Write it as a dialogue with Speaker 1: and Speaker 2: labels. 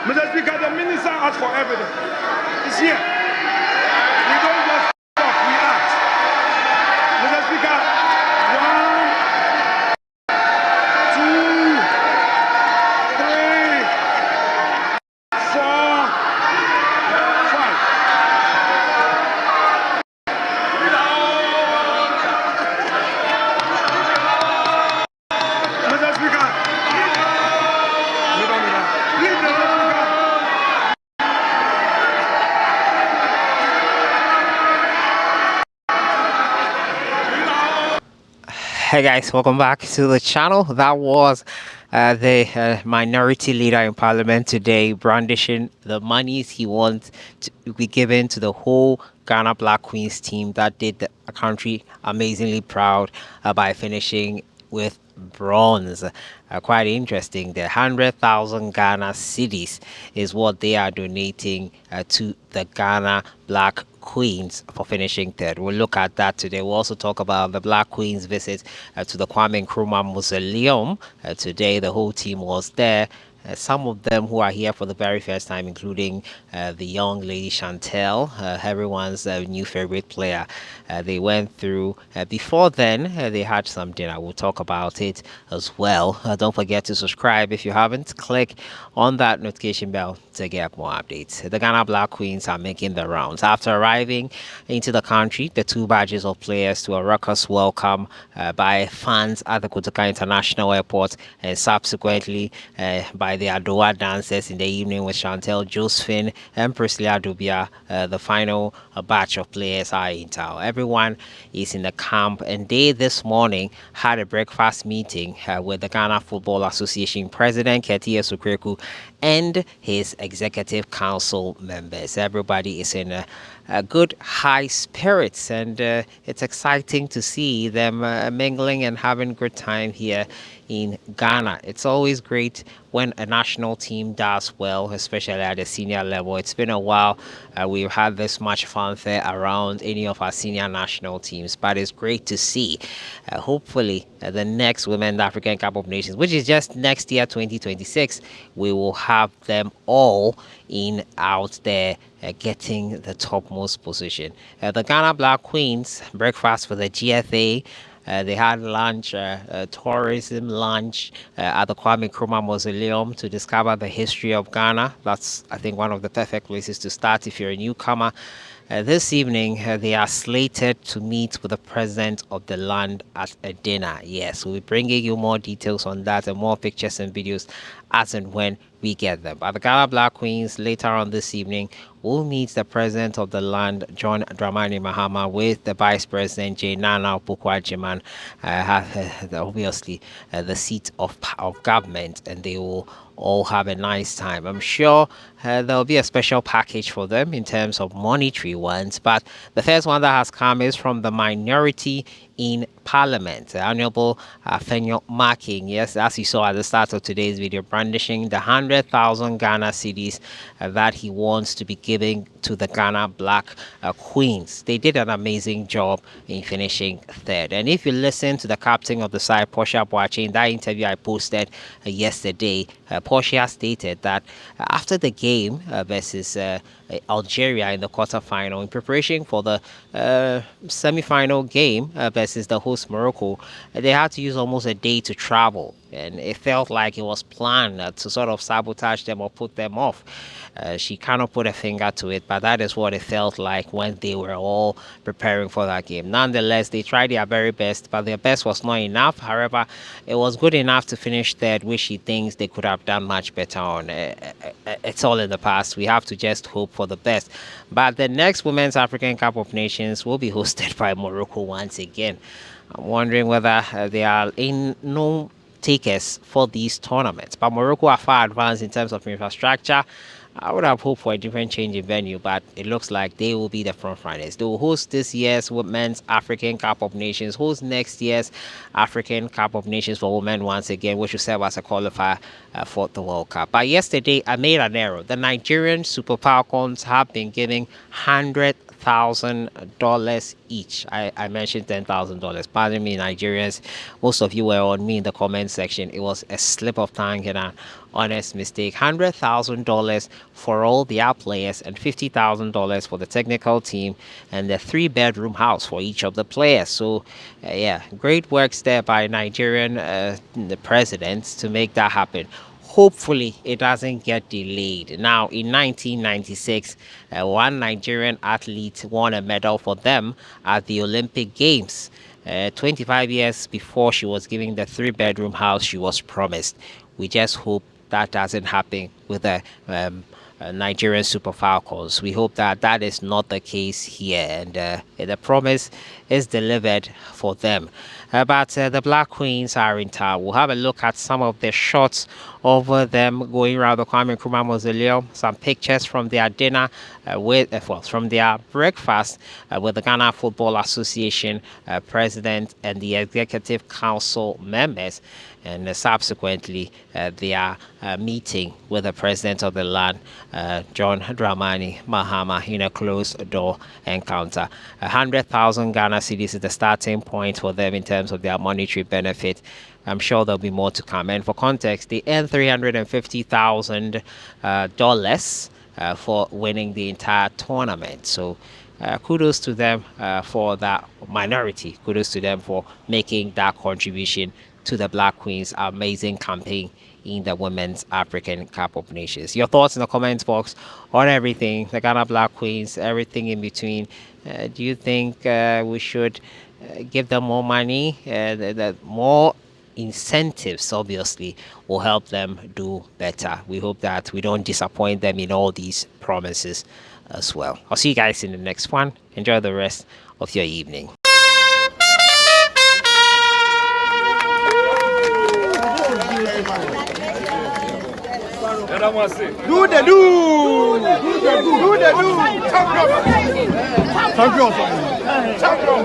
Speaker 1: Mr. Speaker, the minister asked for evidence. It's here. We don't just talk, we act. Mr. Speaker, 1, 2, 3, 4, 5. Mr. Speaker, please, Mr. Speaker.
Speaker 2: Hey guys, welcome back to the channel. That was the minority leader in parliament today brandishing the monies he wants to be given to the whole Ghana Black Queens team that did the country amazingly proud by finishing with bronze. Quite interesting. The 100,000 Ghana cedis is what they are donating to the Ghana Black Queens for finishing third. We'll look at that today. We'll also talk about the Black Queens visit to the Kwame Nkrumah Mausoleum. Today, the whole team was there. Some of them who are here for the very first time, including the young lady Chantel, everyone's new favorite player. They went through. Before then, they had some dinner. We'll talk about it as well. Don't forget to subscribe if you haven't. Click on that notification bell to get more updates. The Ghana Black Queens are making the rounds. After arriving into the country, the two badges of players to a raucous welcome by fans at the Kotoka International Airport and subsequently by the Adowa dancers in the evening with Chantel Josephine and Priscilla Dubia. The final batch of players are in town. Everyone is in the camp, and they this morning had a breakfast meeting with the Ghana Football Association President Ketia Sukreku and his executive council members. Everybody is in a good high spirits, and it's exciting to see them mingling and having a good time here in Ghana. It's always great when a national team does well, especially at the senior level. It's been a while we've had this much fanfare around any of our senior national teams, but it's great to see. Hopefully, the next Women's African Cup of Nations, which is just next year, 2026, we will have them all in out there getting the topmost position. The Ghana Black Queens breakfast for the GFA. They had lunch, tourism lunch at the Kwame Nkrumah Mausoleum to discover the history of Ghana. That's, I think, one of the perfect places to start if you're a newcomer. This evening, they are slated to meet with the president of the land at a dinner. Yes, we'll be bringing you more details on that and more pictures and videos as and when we get them. But the Ghana Black Queens later on this evening will meet the president of the land, John Dramani Mahama, with the vice president, Jay Nana Pukwajiman, obviously the seat of government, and they will all have a nice time. I'm sure there'll be a special package for them in terms of monetary ones, but the first one that has come is from the minority in Parliament, Honorable Fenyo Marking. Yes, as you saw at the start of today's video, brandishing the 100,000 Ghana cedis that he wants to be giving to the Ghana Black Queens. They did an amazing job in finishing third. And if you listen to the captain of the side, Portia Boache, in that interview I posted yesterday, Portia stated that after the game versus Algeria in the quarterfinal, in preparation for the semi-final game versus the host Morocco, they had to use almost a day to travel, and it felt like it was planned to sort of sabotage them or put them off. She cannot put a finger to it, but that is what it felt like when they were all preparing for that game. Nonetheless, they tried their very best, but their best was not enough. However, it was good enough to finish third, which she thinks they could have done much better on. It's all in the past. We have to just hope for the best. But the next Women's African Cup of Nations will be hosted by Morocco once again. I'm wondering whether they are in no takers for these tournaments. But Morocco are far advanced in terms of infrastructure. I would have hoped for a different change in venue, but it looks like they will be the front runners. They will host this year's Women's African Cup of Nations, host next year's African Cup of Nations for women once again, which will serve as a qualifier for the World Cup. But yesterday, I made an error. The Nigerian Super Falcons have been giving 100 $10,000 each. I mentioned $10,000. Pardon me, Nigerians. Most of you were on me in the comment section. It was a slip of tongue and an honest mistake. $100,000 for all their players and $50,000 for the technical team and the 3-bedroom house for each of the players. So, yeah, great works there by Nigerian the presidents to make that happen. Hopefully it doesn't get delayed. Now, in 1996, one Nigerian athlete won a medal for them at the Olympic Games. 25 years before she was given the 3-bedroom house she was promised. We just hope that doesn't happen with the Nigerian Super Falcons. We hope that that is not the case here, and the promise is delivered for them. But the Black Queens are in town. We'll have a look at some of the shots of them going around the Kwame Nkrumah Mausoleum. Some pictures from their dinner from their breakfast with the Ghana Football Association president and the executive council members, and subsequently their meeting with the president of the land, John Dramani Mahama, in a closed door encounter. 100,000 Ghana cedis is the starting point for them in terms of their monetary benefit. I'm sure there'll be more to come. And for context, they earned $350,000 for winning the entire tournament. So kudos to them for that minority. Kudos to them for making that contribution to the Black Queens' amazing campaign in the Women's African Cup of Nations. Your thoughts in the comments box on everything, the Ghana Black Queens, everything in between. Do you think we should give them more money? The more incentives obviously will help them do better. We hope that we don't disappoint them in all these promises as well. I'll see you guys in the next one. Enjoy the rest of your evening.
Speaker 1: Do the do! Do the do! Champion! Champion! Champion!